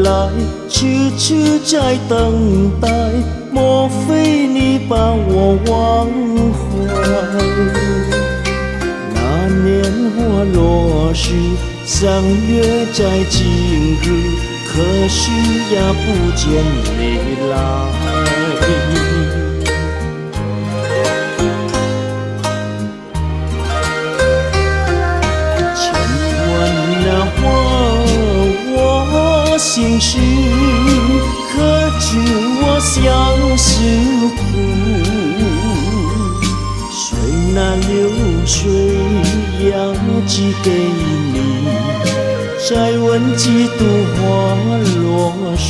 来，痴痴在等待，莫非你把我忘怀？那年花落时，相约在今日，可是也不见你来。心事，可知我相思苦？水难流水，要寄给你，再问几度花落时。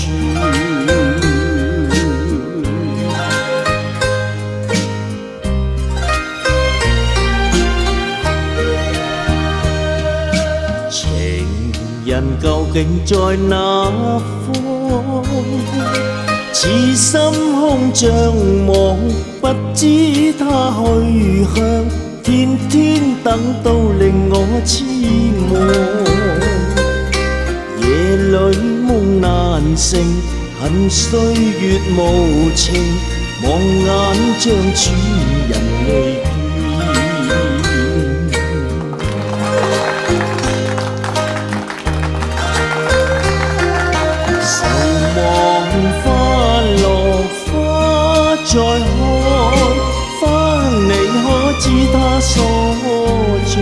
人究竟在哪方？似心空像夢，不知他去向，天天等到令我痴夢。夜裏夢難成，恨歲月無情，望眼將主人未見。再看花你可知他所在？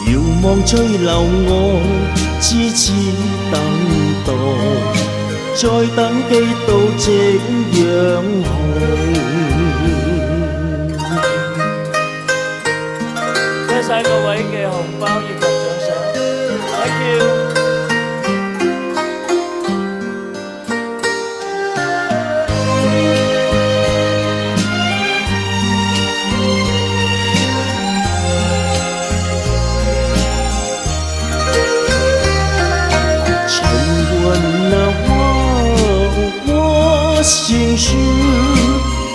遙望吹流我痴痴等待，再等幾度夕陽紅。多謝各位嘅紅包以及掌聲 ，Thank you。心事，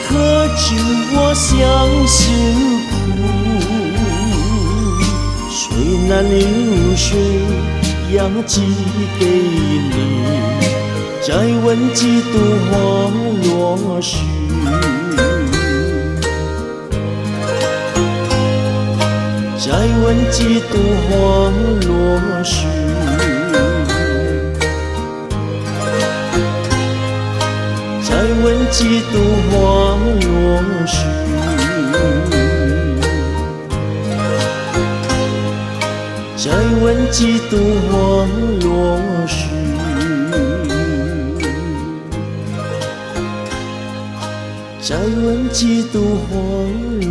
可知我相思苦？水难流水，要寄给你，再问几度花落时。再问几度花落时。再问几度花落时，再问几度花落时，再问几度花落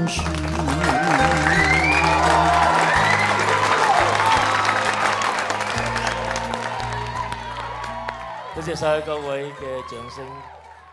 时。多謝晒各位嘅掌聲。